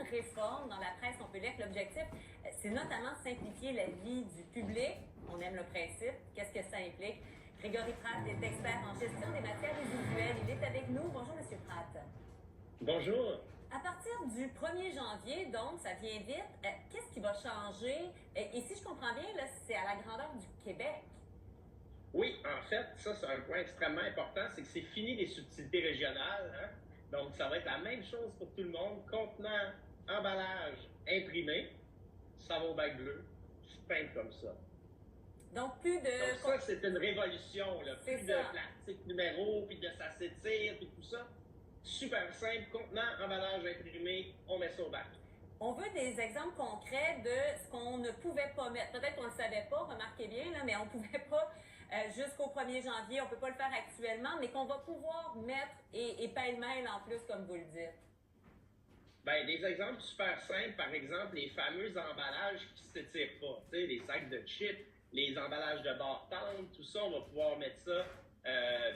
réforme. Dans la presse, on peut lire que l'objectif, c'est notamment de simplifier la vie du public. On aime le principe. Qu'est-ce que ça implique? Grégory Pratt est expert en gestion des matières résiduelles. Il est avec nous. Bonjour, M. Pratt. Bonjour. À partir du 1er janvier, donc, ça vient vite, qu'est-ce qui va changer? Et si je comprends bien, là, c'est à la grandeur du Québec. Oui, en fait, ça, c'est un point extrêmement important, c'est que c'est fini les subtilités régionales. Hein? Donc, ça va être la même chose pour tout le monde. Contenant, emballage, imprimé, ça va au bac bleu. C'est simple comme ça. Donc, plus de... Donc, ça, c'est une révolution. Là. Plus ça. de plastique numéro, puis de ça s'étire, puis tout ça. Super simple. Contenant, emballage, imprimé, on met ça au bac. On veut des exemples concrets de ce qu'on ne pouvait pas mettre. Peut-être qu'on ne le savait pas, remarquez bien, là, mais on ne pouvait pas jusqu'au 1er janvier, on ne peut pas le faire actuellement, mais qu'on va pouvoir mettre et pêle-mêle en plus, comme vous le dites. Bien, des exemples super simples, par exemple, les fameux emballages qui ne s'étirent pas. Tu sais, les sacs de chips, les emballages de bar-tente, tout ça, on va pouvoir mettre ça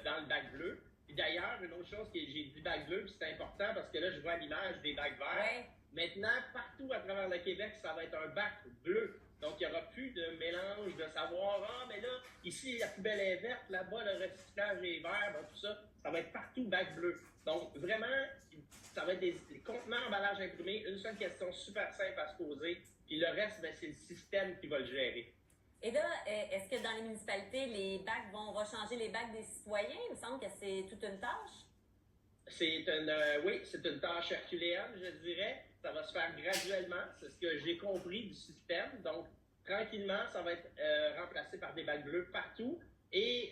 dans le bac bleu. Puis d'ailleurs, une autre chose, j'ai dit bac bleu, puis c'est important parce que là, je vois l'image des bacs verts. Ouais. Maintenant, partout à travers le Québec, ça va être un bac bleu. Donc, il n'y aura plus de mélange de savoir, ah, mais là, ici, la poubelle est verte, là-bas, le recyclage est vert, bon, tout ça. Ça va être partout bac bleu. Donc, vraiment, ça va être des contenants, emballages imprimés, une seule question super simple à se poser. Puis le reste, ben, c'est le système qui va le gérer. Et là, est-ce que dans les municipalités, les bacs vont changer les bacs des citoyens? Il me semble que c'est toute une tâche. Oui, c'est une tâche herculéenne, je dirais. Ça va se faire graduellement. C'est ce que j'ai compris du système. Donc, tranquillement, ça va être remplacé par des bacs bleus partout. Et,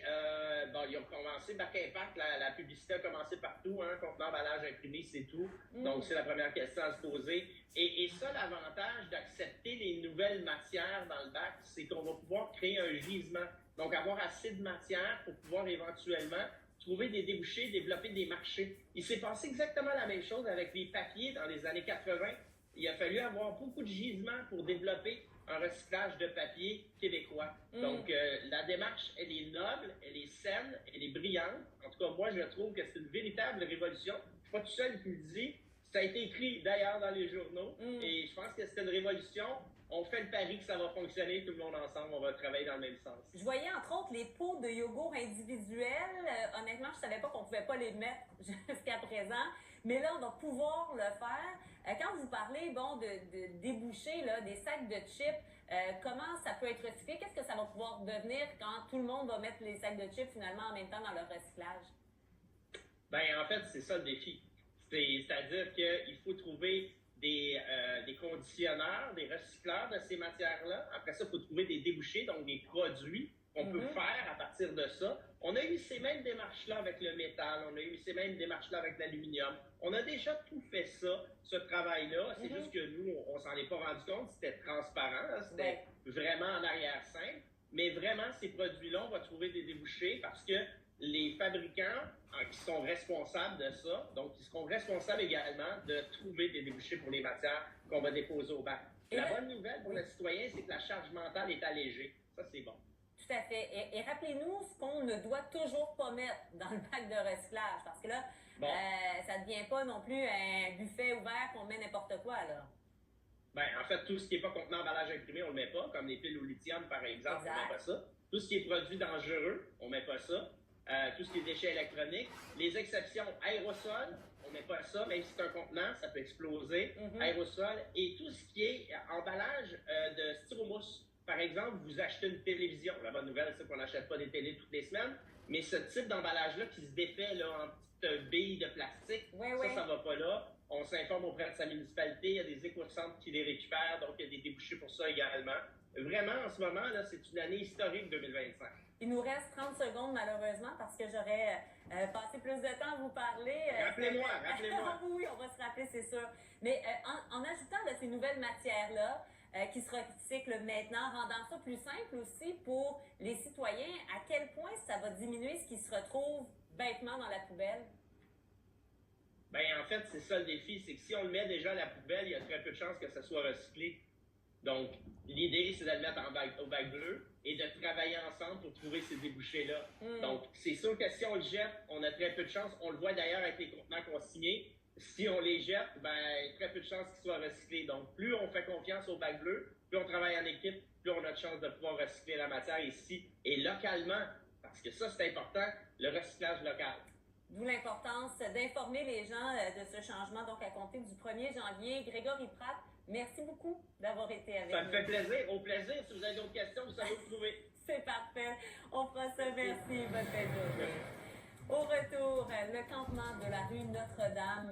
ils ont commencé, Bac Impact, la publicité a commencé partout, hein, contenant, emballage, imprimé, c'est tout. Donc, c'est la première question à se poser. Et ça, l'avantage d'accepter les nouvelles matières dans le bac, c'est qu'on va pouvoir créer un gisement. Donc, avoir assez de matière pour pouvoir éventuellement trouver des débouchés, développer des marchés. Il s'est passé exactement la même chose avec les papiers dans les années 80. Il a fallu avoir beaucoup de gisements pour développer un recyclage de papier québécois. Donc, la démarche, elle est noble, elle est saine, elle est brillante. En tout cas, moi, je trouve que c'est une véritable révolution. Je ne suis pas tout seul qui le dit. Ça a été écrit d'ailleurs dans les journaux. Et je pense que c'est une révolution. On fait le pari que ça va fonctionner, tout le monde ensemble, on va travailler dans le même sens. Je voyais entre autres les pots de yogourt individuels. Honnêtement, je savais pas qu'on pouvait pas les mettre jusqu'à présent. Mais là, on va pouvoir le faire. Quand vous parlez, de déboucher, là, des sacs de chips, comment ça peut être recyclé? Qu'est-ce que ça va pouvoir devenir quand tout le monde va mettre les sacs de chips finalement en même temps dans leur recyclage? Ben, en fait, c'est ça le défi. C'est-à-dire qu'il faut trouver des conditionneurs, des recycleurs de ces matières-là. Après ça, il faut trouver des débouchés, donc des produits qu'on peut faire à partir de ça. On a eu ces mêmes démarches-là avec le métal, on a eu ces mêmes démarches-là avec l'aluminium. On a déjà tout fait ça, ce travail-là. C'est juste que nous, on s'en est pas rendu compte, c'était transparent, hein? C'était vraiment en arrière-scène. Mais vraiment, ces produits-là, on va trouver des débouchés parce que les fabricants qui sont responsables de ça, donc qui seront responsables également de trouver des débouchés pour les matières qu'on va déposer au bac. La bonne nouvelle pour le citoyen, c'est que la charge mentale est allégée. Ça, c'est bon. Tout à fait. Et rappelez-nous ce qu'on ne doit toujours pas mettre dans le bac de recyclage, parce que là, ça ne devient pas non plus un buffet ouvert qu'on met n'importe quoi, là. Ben, en fait, tout ce qui n'est pas contenant emballage imprimé, on ne le met pas, comme les piles au lithium, par exemple, on ne met pas ça. Tout ce qui est produit dangereux, on ne met pas ça. Tout ce qui est déchets électroniques. Les exceptions aérosols, on ne met pas ça, même si c'est un contenant, ça peut exploser. Aérosol. Et tout ce qui est emballage de styromousse. Par exemple, vous achetez une télévision. La bonne nouvelle, c'est qu'on n'achète pas des télés toutes les semaines. Mais ce type d'emballage-là qui se défait là, en petites billes de plastique, ça ne va pas là. On s'informe auprès de sa municipalité. Il y a des éco-centres qui les récupèrent. Donc, il y a des débouchés pour ça également. Vraiment, en ce moment, là, c'est une année historique 2025. Il nous reste 30 secondes, malheureusement, parce que j'aurais passé plus de temps à vous parler. Rappelez-moi. Oui, on va se rappeler, c'est sûr. Mais en ajoutant de ces nouvelles matières-là, qui se recyclent maintenant, rendant ça plus simple aussi pour les citoyens, à quel point ça va diminuer ce qui se retrouve bêtement dans la poubelle? Ben, en fait, c'est ça le défi, c'est que si on le met déjà à la poubelle, il y a très peu de chances que ça soit recyclé. Donc, l'idée, c'est de le mettre au bac bleu et de travailler ensemble pour trouver ces débouchés-là. Donc, c'est sûr que si on le jette, on a très peu de chance. On le voit d'ailleurs avec les contenants consignés. si on les jette, ben, très peu de chances qu'ils soient recyclés. Donc, plus on fait confiance au bac bleu, plus on travaille en équipe, plus on a de chances de pouvoir recycler la matière ici et localement. Parce que ça, c'est important, le recyclage local. D'où l'importance d'informer les gens de ce changement, donc à compter du 1er janvier. Grégory Pratt, merci beaucoup d'avoir été avec nous. Ça me fait plaisir. Au plaisir. Si vous avez d'autres questions, vous savez où trouver. C'est parfait. On fera ça. Merci. Bonne fin de journée. Au retour, le campement de la rue Notre-Dame.